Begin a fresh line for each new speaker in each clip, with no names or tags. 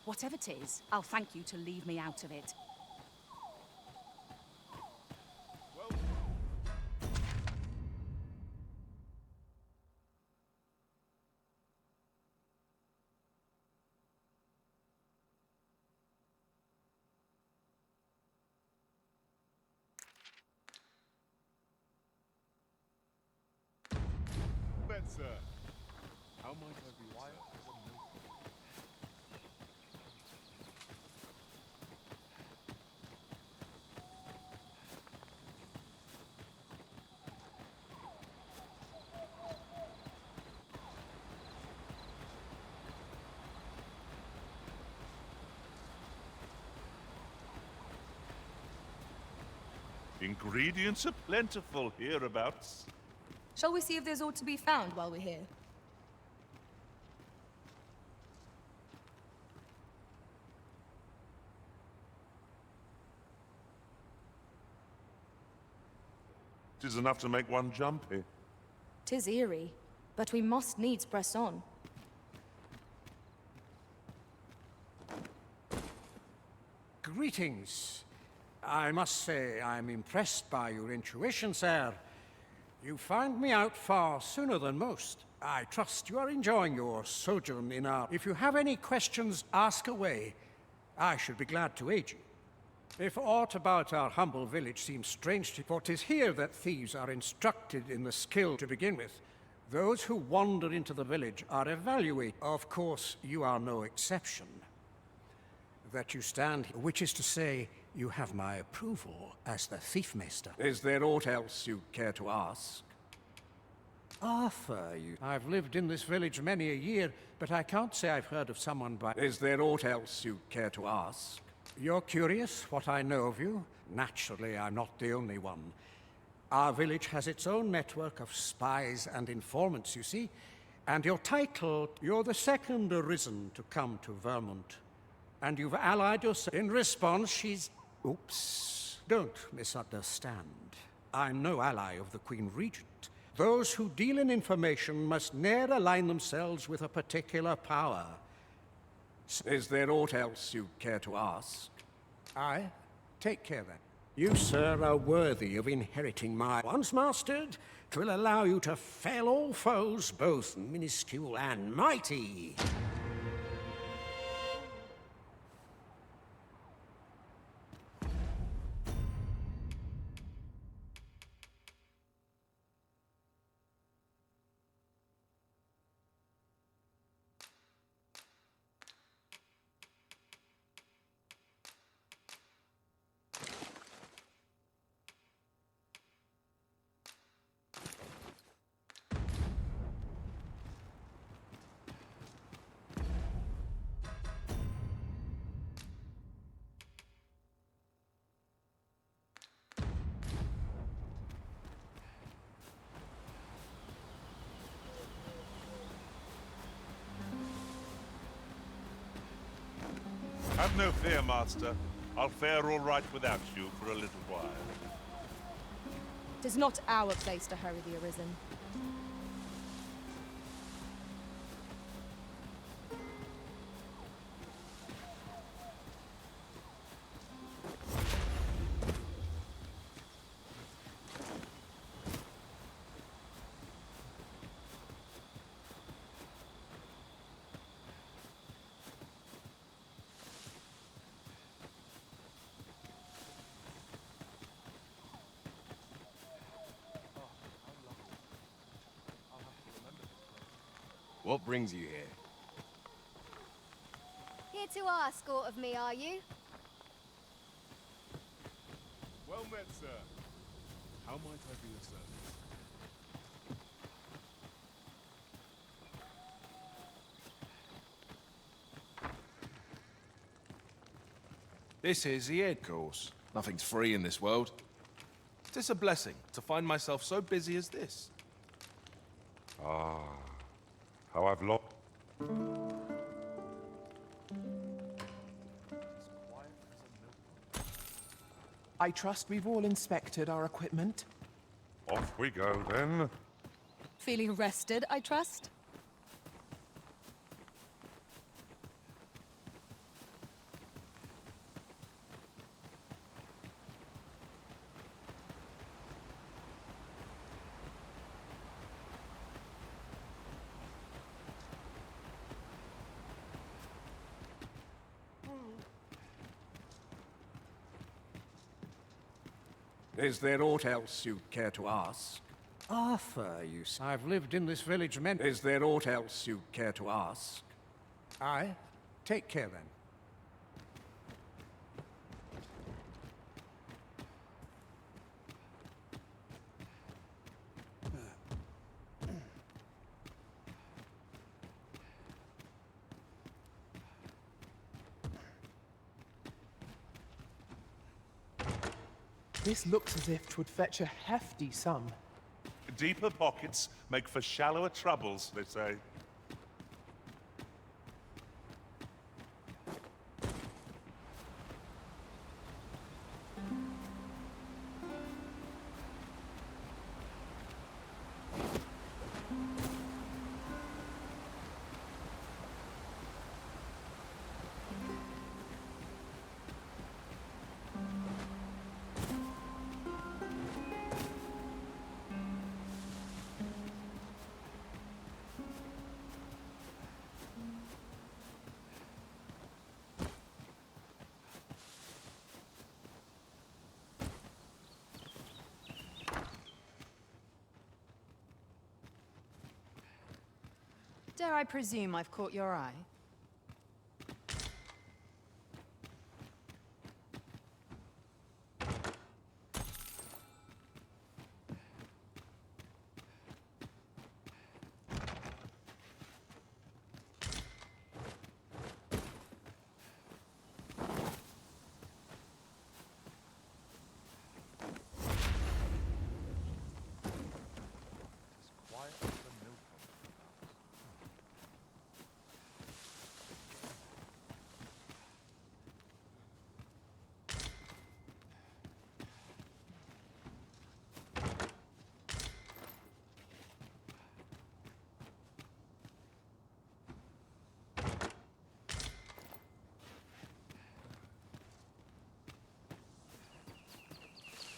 Whatever it is, I'll thank you to leave me out of it.
Sir, how might I be of service?
Ingredients are plentiful hereabouts.
Shall we see if there's aught to be found while we're here?
Tis enough to make one jumpy.
'Tis eerie, but we must needs press on.
Greetings. I must say I'm impressed by your intuition, sir. You found me out far sooner than most. I trust you are enjoying your sojourn in our... If you have any questions, ask away. I should be glad to aid you. If aught about our humble village seems strange to you, for 'tis here that thieves are instructed in the skill to begin with. Those who wander into the village are evaluated. Of course, you are no exception. That you stand here, which is to say, you have my approval as the Thiefmaster. Is there aught else you care to ask? Arthur, I've lived in this village many a year, but I can't say I've heard of someone by... Is there aught else you care to ask? You're curious what I know of you? Naturally, I'm not the only one. Our village has its own network of spies and informants, you see. And your title, you're the second arisen to come to Vermont. And you've allied yourself. In response, she's... Oops. Don't misunderstand. I'm no ally of the Queen Regent. Those who deal in information must ne'er align themselves with a particular power. Is there aught else you care to ask? Aye. Take care then. You, sir, are worthy of inheriting my... Once mastered, 'twill allow you to fell all foes, both minuscule and mighty.
Have no fear, Master. I'll fare all right without you for a little while.
'Tis not our place to hurry the Arisen.
What brings you here?
Here to ask aught of me, are you?
Well met, sir. How might I be of service?
This is the Ed course. Nothing's free in this world. It's a blessing to find myself so busy as this.
How I've lost.
I trust we've all inspected our equipment.
Off we go, then.
Feeling rested, I trust?
Is there aught else you care to ask? Arthur, I've lived in this village many... Is there aught else you care to ask? Aye. Take care, then.
This looks as if 'twould fetch a hefty sum.
Deeper pockets make for shallower troubles, they say.
Dare I presume I've caught your eye?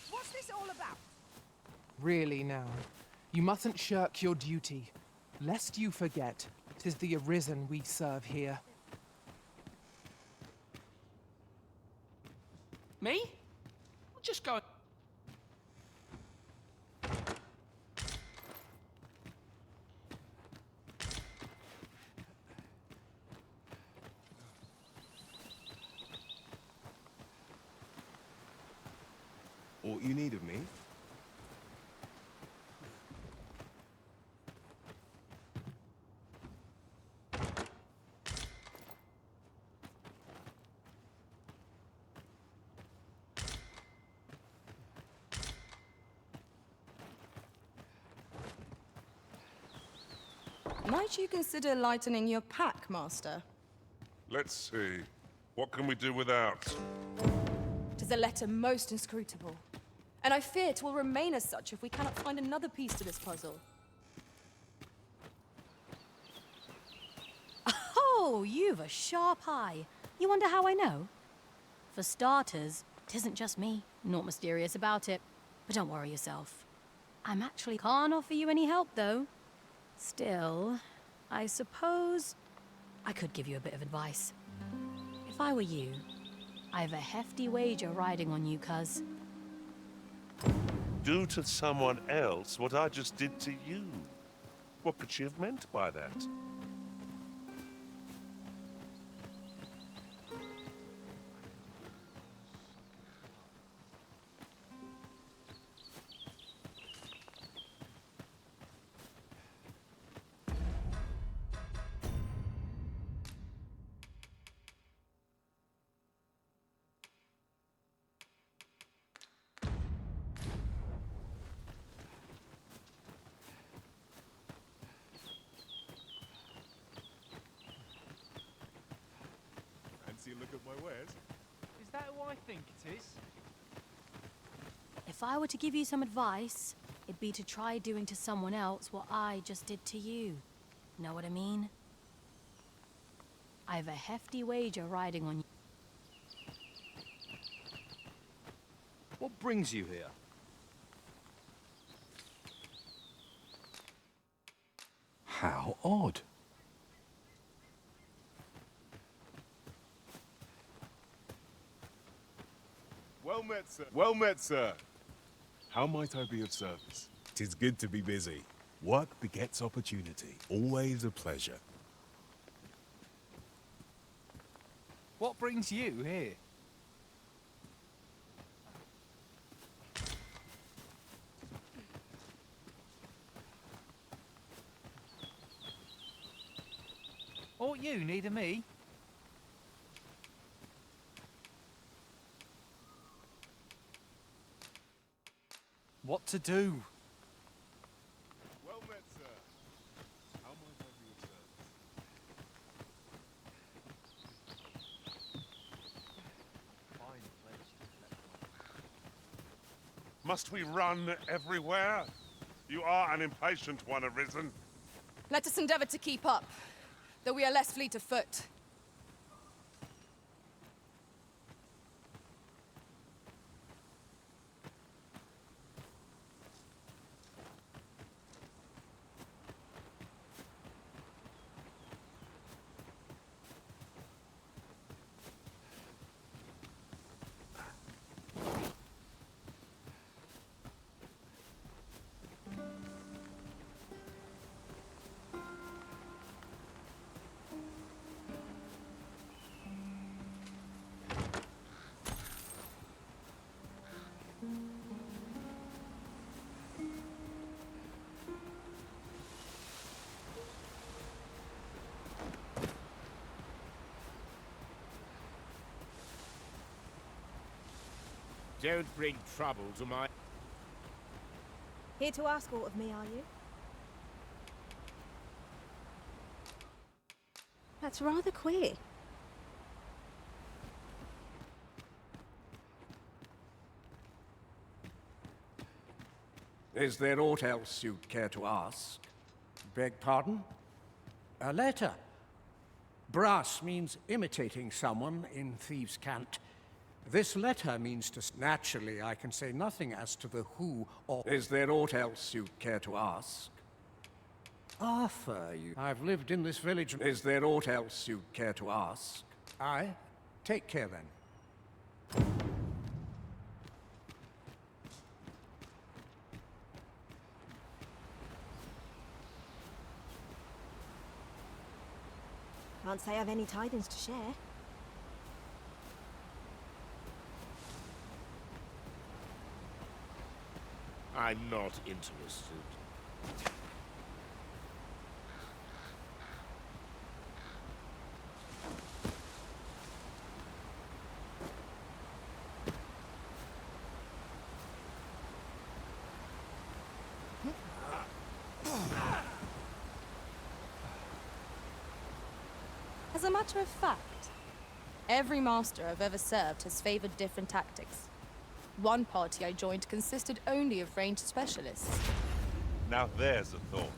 What's this all about?
Really now, you mustn't shirk your duty, lest you forget 'tis the Arisen we serve here.
Me? Just go.
What you need of me?
Might you consider lightening your pack, Master?
Let's see. What can we do without?
'Tis a letter most inscrutable, and I fear 'twill remain as such if we cannot find another piece to this puzzle.
Oh, you've a sharp eye. You wonder how I know? For starters, 'tisn't just me. Naught mysterious about it. But don't worry yourself. I'm actually can't offer you any help, though. Still, I suppose I could give you a bit of advice. If I were you, I've a hefty wager riding on you, cuz.
Do to someone else what I just did to you. What could she have meant by that?
Fancy a look at my wares?
Is that who I think it is?
If I were to give you some advice, it'd be to try doing to someone else what I just did to you. Know what I mean? I've a hefty wager riding on you.
What brings you here? How odd.
Well met, sir. Well met, sir. How might I be of service?
'Tis good to be busy. Work begets opportunity. Always a pleasure.
What brings you here? Ought you need of me? What to do?
Well met, sir. How might I be of service?
Must we run everywhere? You are an impatient one, Arisen.
Let us endeavor to keep up, though we are less fleet of foot.
Don't bring trouble to my...
Here to ask aught of me, are you? That's rather queer.
Is there aught else you'd care to ask? Beg pardon? A letter. Brass means imitating someone in thieves' cant. This letter means to... Naturally, I can say nothing as to the who or... Is there aught else you'd care to ask? Arthur, you... I've lived in this village... Is there aught else you'd care to ask? Aye. Take care, then.
Can't say I've any tidings to share.
I'm not interested.
As a matter of fact, every master I've ever served has favored different tactics. One party I joined consisted only of ranged specialists.
Now there's a thought.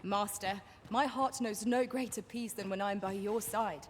Master, my heart knows no greater peace than when I'm by your side.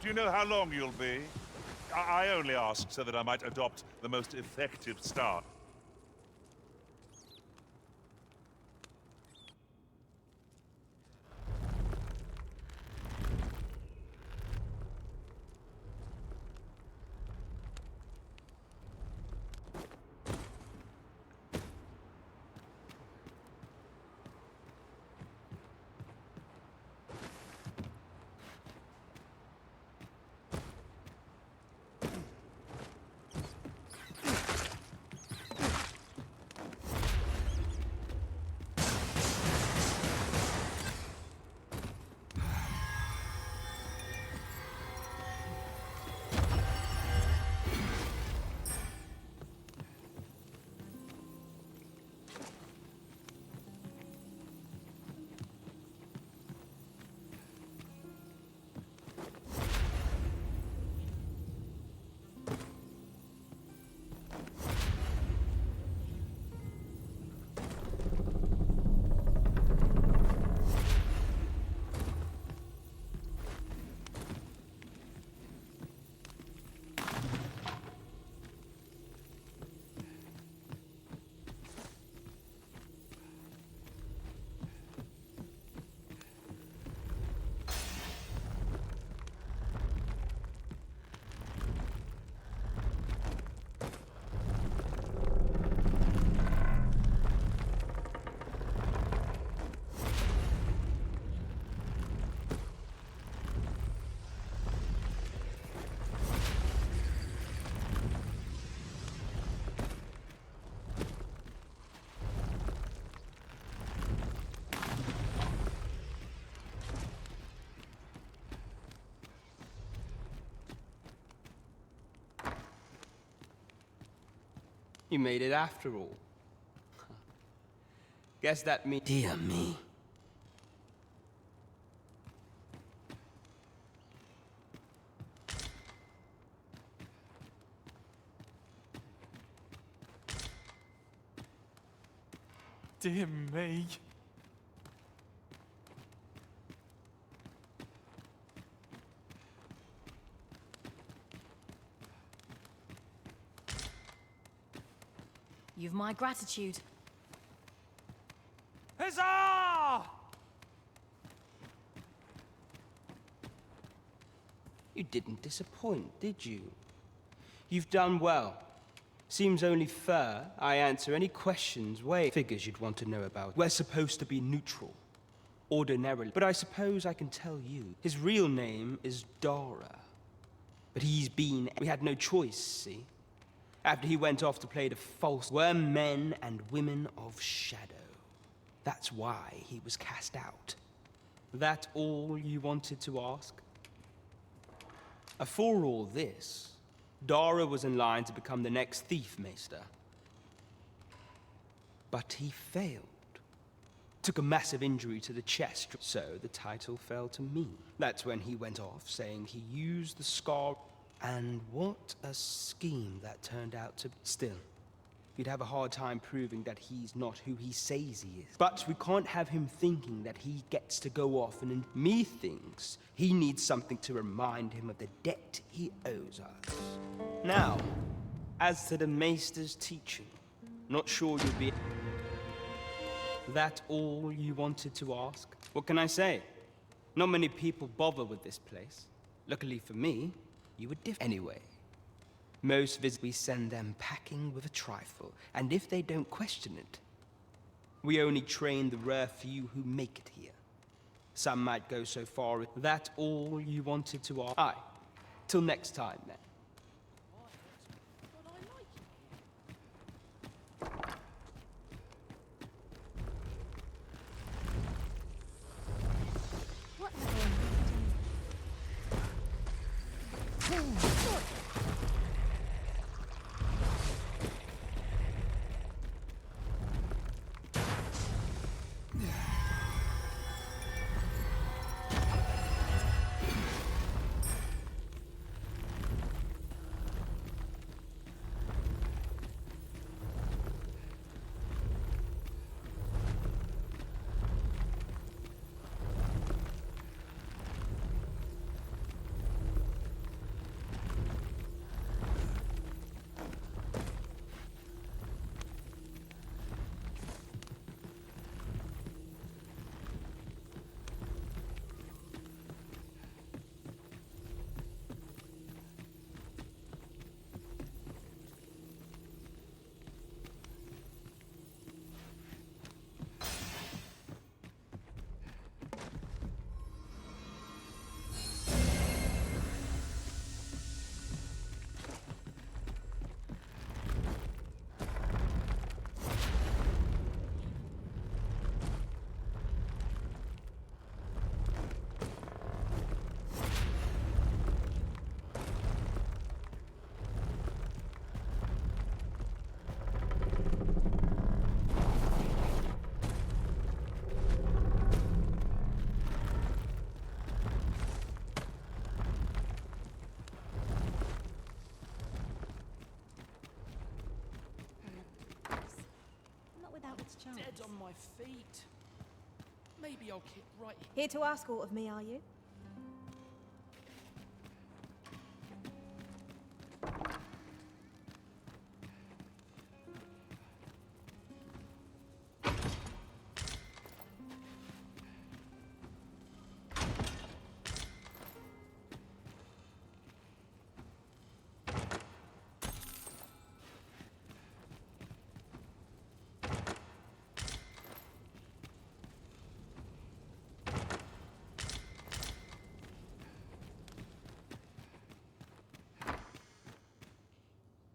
Do you know how long you'll be? I only ask so that I might adopt the most effective start.
You made it after all. Guess that means... Dear me.
Dear me.
You've my gratitude.
Huzzah!
You didn't disappoint, did you? You've done well. Seems only fair I answer any questions figures you'd want to know about. We're supposed to be neutral, ordinarily. But I suppose I can tell you. His real name is Dara. But we had no choice, see? After he went off to play the false, we're men and women of shadow. That's why he was cast out. That all you wanted to ask? For all this, Dara was in line to become the next thief maester. But he failed. Took a massive injury to the chest, so the title fell to me. That's when he went off, saying he used the scar. And what a scheme that turned out to be. Still, you'd have a hard time proving that he's not who he says he is. But we can't have him thinking that he gets to go off and me thinks he needs something to remind him of the debt he owes us. Now, as to the Maester's teaching, not sure you'll be... That all you wanted to ask? What can I say? Not many people bother with this place. Luckily for me, you were different. Anyway, most visitors we send them packing with a trifle, and if they don't question it, we only train the rare few who make it here. Some might go so far as that all you wanted to ask. Aye. Till next time, then.
Dead on my feet. Maybe I'll keep right
Here to ask aught of me, are you?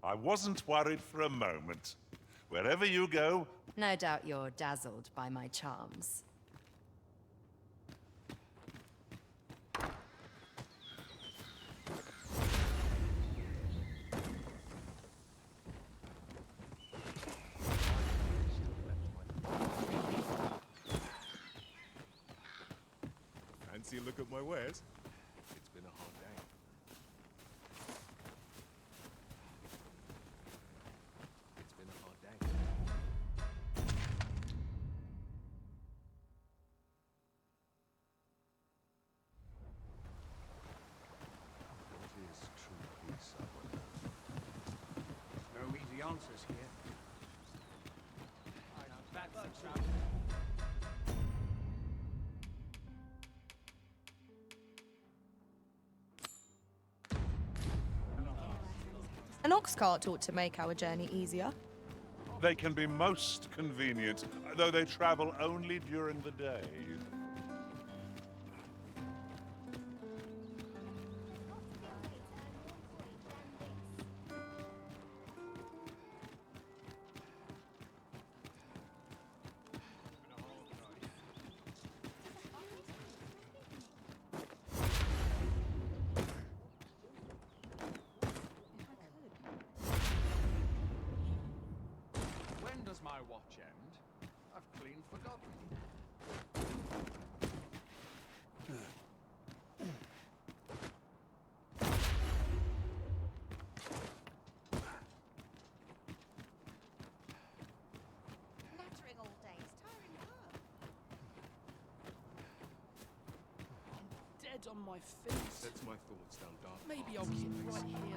I wasn't worried for a moment. Wherever you go...
No doubt you're dazzled by my charms.
Fancy a look at my wares?
It's been a hard day. It's been a hard day. What is true peace, I wonder?
No easy answers here.
An ox cart ought to make our journey easier.
They can be most convenient, though they travel only during the day.
When does my watch end? I've clean forgotten.
Nattering all day is tiring work.
dead on my feet.
Sets my thoughts down dark.
Maybe I'll keep right here.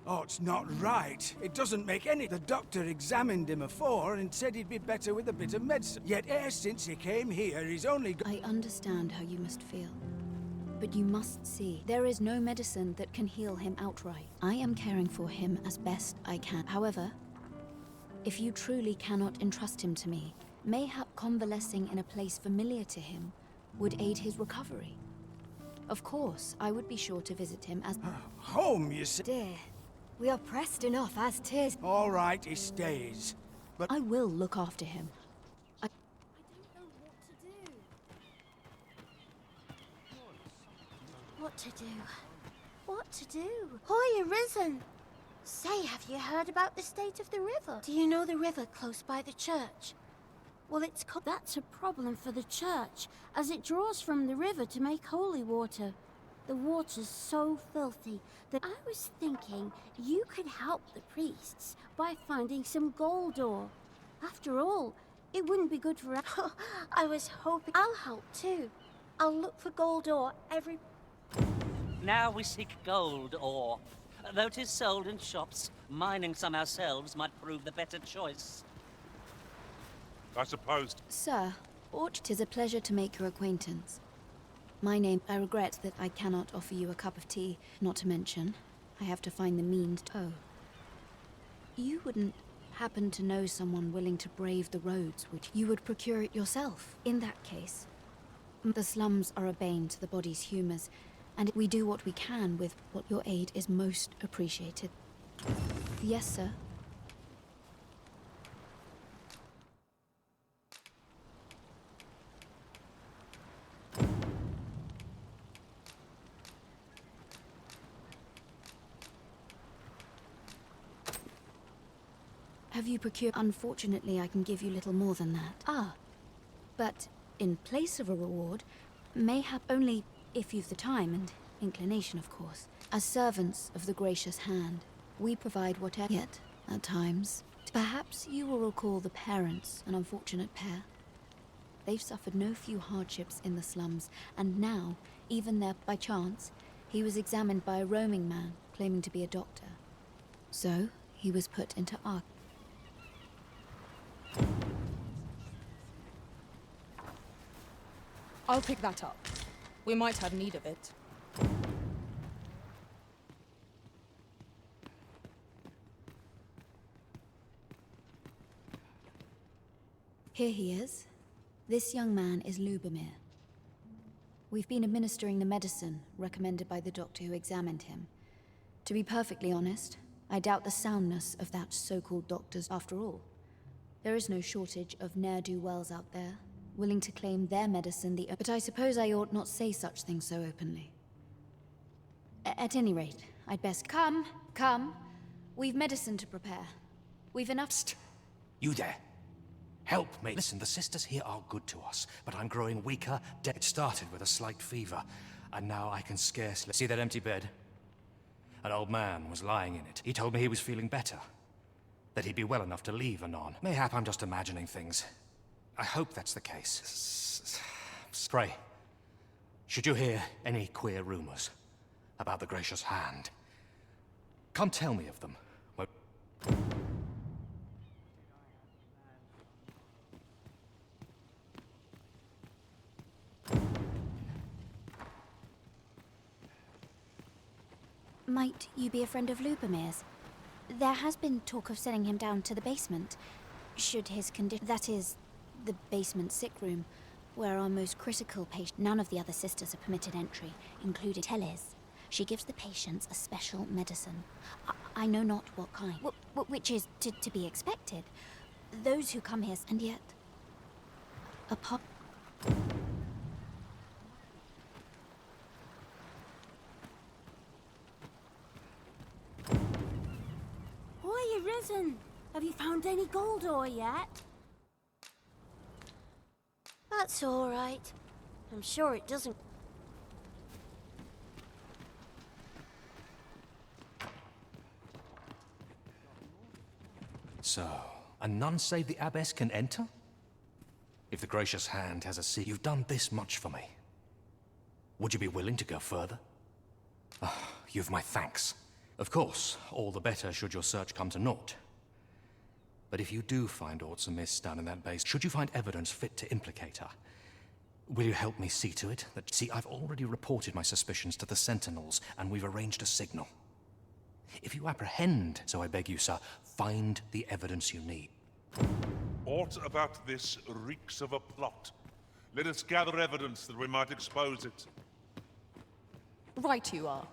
Oh, it's not right. It doesn't make any... The doctor examined him afore and said he'd be better with a bit of medicine. Yet e'er since he came here, he's only...
I understand how you must feel. But you must see, there is no medicine that can heal him outright. I am caring for him as best I can. However, if you truly cannot entrust him to me, mayhap convalescing in a place familiar to him would aid his recovery. Of course, I would be sure to visit him as...
Home, you say?
Dear, we are pressed enough as 'tis.
All right, he stays. But
I will look after him.
I don't know what to do. What to do? What to do? Hoy, arisen! Say, have you heard about the state of the river? Do you know the river close by the church? Well, that's a problem for the church, as it draws from the river to make holy water. The water's so filthy that I was thinking you could help the priests by finding some gold ore. After all, it wouldn't be good for... I was hoping... I'll help too. I'll look for gold ore every...
Now we seek gold ore. Though 'tis sold in shops, mining some ourselves might prove the better choice.
I suppose...
Sir, it is a pleasure to make your acquaintance. My name... I regret that I cannot offer you a cup of tea, not to mention, I have to find the means to... Oh. You wouldn't happen to know someone willing to brave the roads, would you? You would procure it yourself. In that case, the slums are a bane to the body's humors, and we do what we can with what your aid is most appreciated. Yes, sir. Have you procured? Unfortunately, I can give you little more than that. Ah, but in place of a reward, mayhap only if you've the time and inclination, of course. As servants of the gracious hand, we provide whatever. Yet, At times. Perhaps you will recall the parents, an unfortunate pair. They've suffered no few hardships in the slums, and now, even there by chance, he was examined by a roaming man claiming to be a doctor. So, he was put into our...
I'll pick that up. We might have need of it.
Here he is. This young man is Lubomir. We've been administering the medicine recommended by the doctor who examined him. To be perfectly honest, I doubt the soundness of that so-called doctor's after all. There is no shortage of ne'er-do-wells out there, willing to claim their medicine but I suppose I ought not say such things so openly. At any rate, I'd best... Come. We've medicine to prepare. We've enough...
You there. Help me. Listen, the sisters here are good to us, but I'm growing weaker. It started with a slight fever, and now I can scarcely... See that empty bed? An old man was lying in it. He told me he was feeling better, that he'd be well enough to leave anon. Mayhap I'm just imagining things. I hope that's the case. Pray, should you hear any queer rumors about the gracious hand, come tell me of them.
Might you be a friend of Lubomir's? There has been talk of sending him down to the basement. Should his condition... That is, the basement sick room, where our most critical patient... None of the other sisters are permitted entry, including Teles. She gives the patients a special medicine. I know not what kind. Which is to be expected. Those who come here... And yet... Risen! Have you found any gold ore yet? That's all right. I'm sure it doesn't...
So, and none save the abbess can enter? If the gracious hand has a secret, you've done this much for me. Would you be willing to go further? You've my thanks. Of course, all the better should your search come to naught. But if you do find aught amiss down in that base, should you find evidence fit to implicate her, will you help me see to it that... See, I've already reported my suspicions to the Sentinels, and we've arranged a signal. If you apprehend, so I beg you, sir, find the evidence you need.
Aught about this reeks of a plot. Let us gather evidence that we might expose it.
Right you are.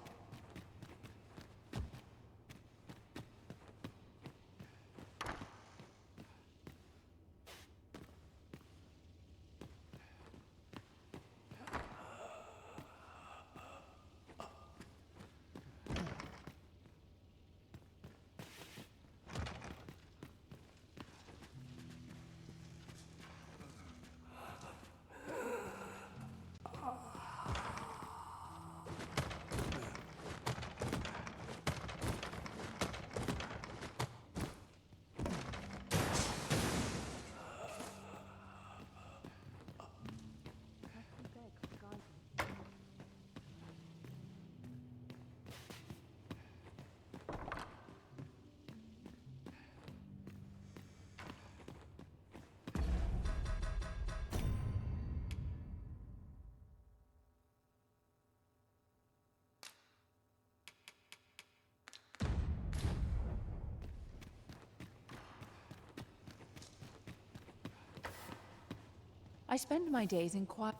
I spend my days in quiet.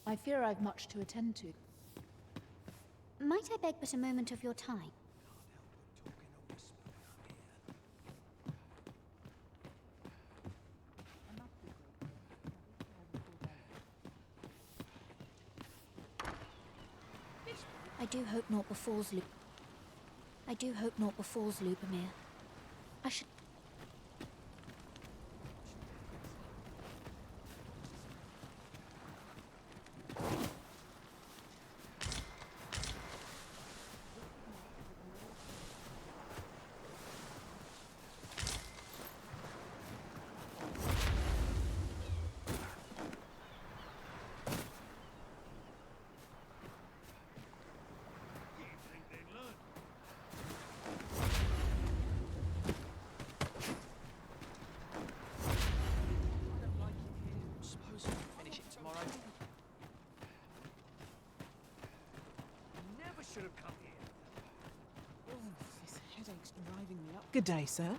I fear I've much to attend to.
Might I beg but a moment of your time? I do hope naught befalls Lubomir. I should...
driving me up. Good day, sir.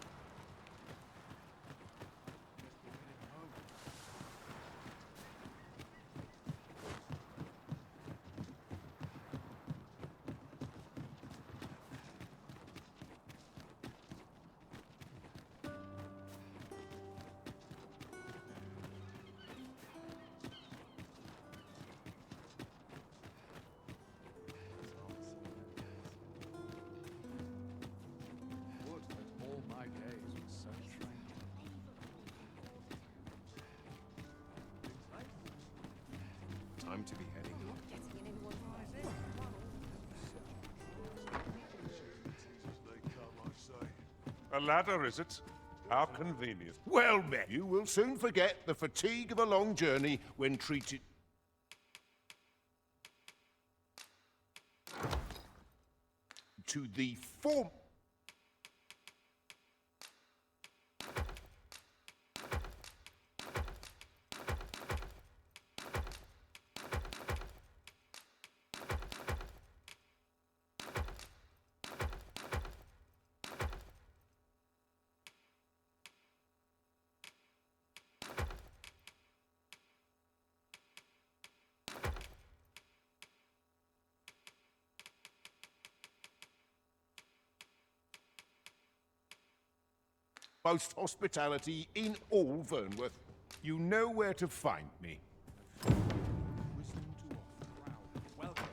Would that all my days were so strange.
Time to be heading.
A ladder, is it? How convenient.
Well met. You will soon forget the fatigue of a long journey when treated... to the form... most hospitality in all Vernworth. You know where to find me.
Welcome.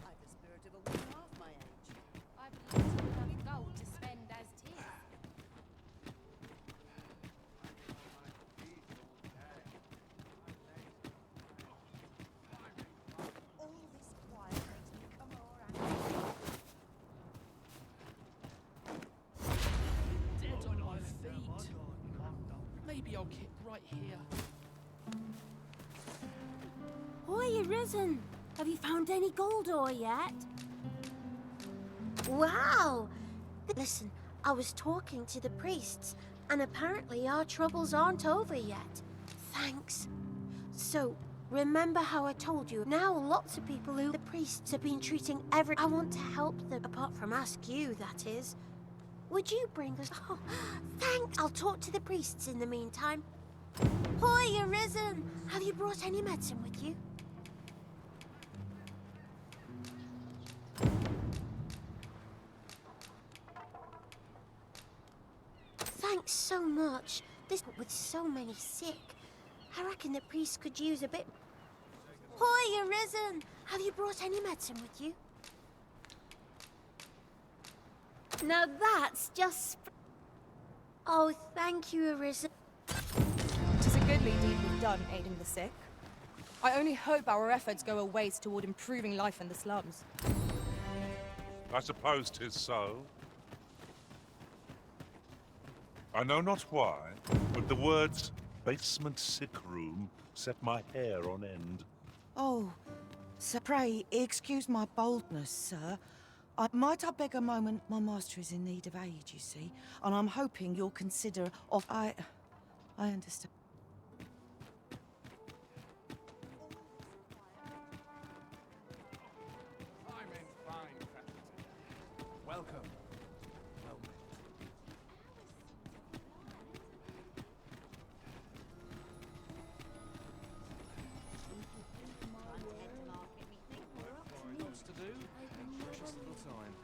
I've the spirit of a woman half my age. I've enough gold to spend as tis. All this quiet makes me come over and...
Dead on my feet. Maybe I'll kick right here.
Oi, Arisen! Have you found any gold ore yet? Wow! Listen, I was talking to the priests, and apparently our troubles aren't over yet. Thanks. So, remember how I told you? Now lots of people who the priests have been treating I want to help them, apart from ask you, that is. Would you bring us... Oh, thanks! I'll talk to the priests in the meantime. Hoi, Arisen! Have you brought any medicine with you? Thanks so much. This with so many sick. I reckon the priest could use a bit... Hoi, Arisen! Have you brought any medicine with you? Now that's just... Oh, thank you, Arisen.
'Tis a goodly deed we've done, aiding the sick. I only hope our efforts go a ways toward improving life in the slums.
I suppose 'tis so. I know not why, but the words basement sick room set my hair on end.
Oh, so pray excuse my boldness, sir. Might I beg a moment? My master is in need of aid, you see, and I'm hoping you'll consider of... I understand.
I'm in fine faculty. Welcome. Well met.
Lots to do. Precious little time.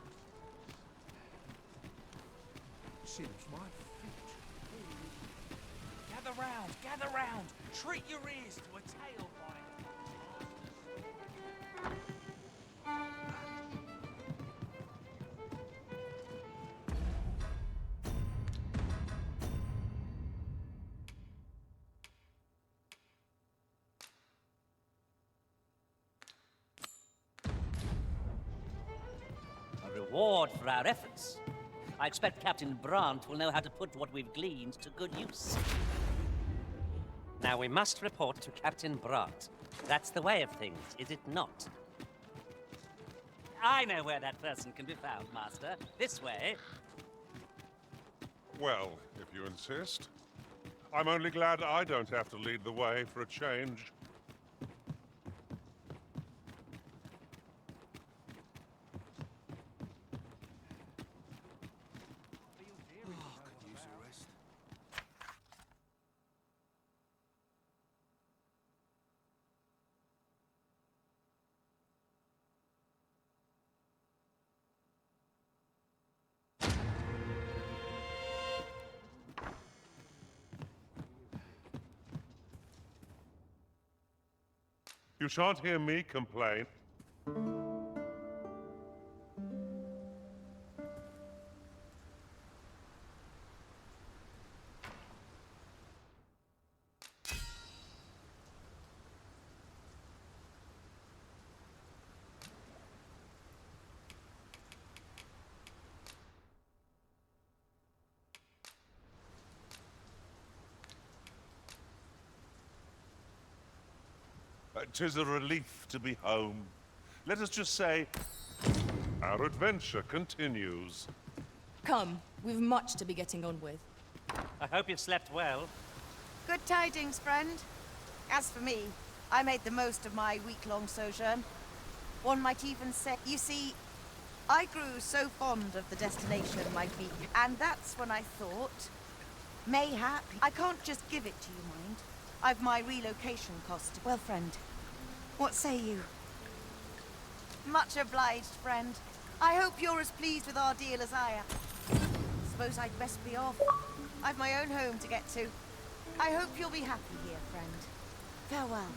Since my feet.
Gather round. Treat your ears to a tale
A reward for our efforts. I expect Captain Brandt will know how to put what we've gleaned to good use. Now we must report to Captain Brandt. That's the way of things, is it not? I know where that person can be found, Master. This way.
Well, if you insist. I'm only glad I don't have to lead the way for a change. You shan't hear me complain. "'Tis a relief to be home. Let us just say, our adventure continues."
Come, we've much to be getting on with.
I hope you've slept well.
Good tidings, friend. As for me, I made the most of my week-long sojourn. One might even say, you see, I grew so fond of the destination might be, and that's when I thought, mayhap, I can't just give it to you, mind. I've my relocation cost. Well, friend, what say you? Much obliged, friend. I hope you're as pleased with our deal as I am. Suppose I'd best be off. I've my own home to get to. I hope you'll be happy here, friend. Farewell.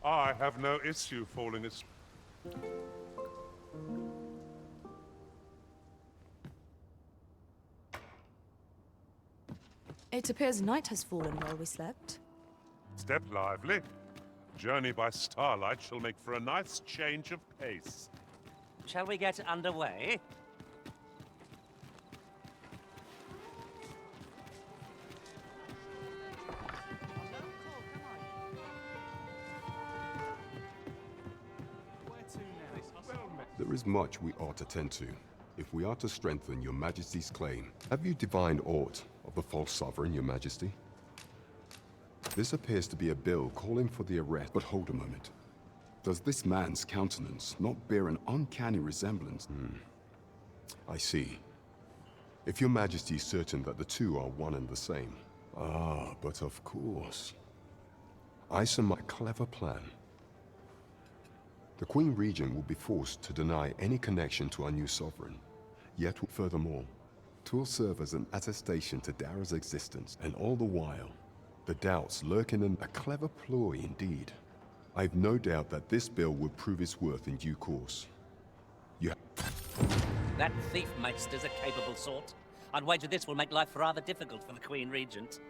I have no issue falling asleep.
It appears night has fallen while we slept.
Step lively. Journey by starlight shall make for a nice change of pace.
Shall we get underway?
There is much we ought to tend to, if we are to strengthen your majesty's claim. Have you divined aught of the false sovereign, your majesty? This appears to be a bill calling for the arrest, but hold a moment. Does this man's countenance not bear an uncanny resemblance? I see. If your majesty is certain that the two are one and the same. Ah, but of course. I surmise a clever plan. The Queen Regent will be forced to deny any connection to our new sovereign. Yet, furthermore, 'twill serve as an attestation to Dara's existence, and all the while, the doubts lurking in a clever ploy indeed. I've no doubt that this bill would prove its worth in due course.
That thief Meister's a capable sort. I'd wager this will make life rather difficult for the Queen Regent.